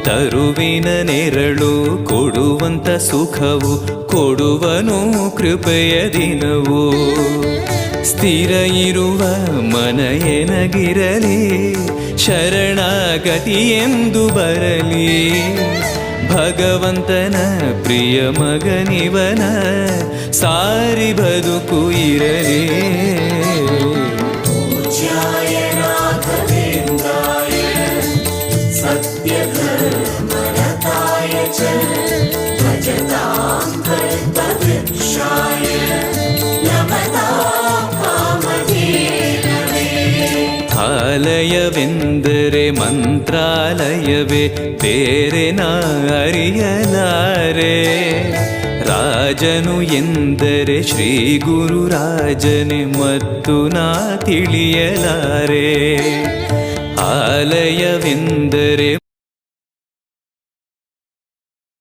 ತರುವಿನ ನೆರಳು ಕೊಡುವಂತ ಸುಖವು ಕೊಡುವನು ಕೃಪೆಯ ದಿನವು. ಸ್ಥಿರ ಇರುವ ಮನ ಎನಗಿರಲಿ ಶರಣಾಗತಿ ಎಂದು ಬರಲಿ. ಭಗವಂತನ ಪ್ರಿಯ ಮಗನಿವನ ಸಾರಿ ಬದುಕು ಇರಲಿ. ಆಲಯವೆಂದರೆ ಮಂತ್ರಾಲಯವೇ ಬೇರೆ ನಾ ಅರಿಯಲಾರೆ. ರಾಜನು ಎಂದರೆ ಶ್ರೀ ಗುರುರಾಜನೇ ಮತ್ತು ನಾ ತಿಳಿಯಲಾರೆ. ಆಲಯವೆಂದರೆ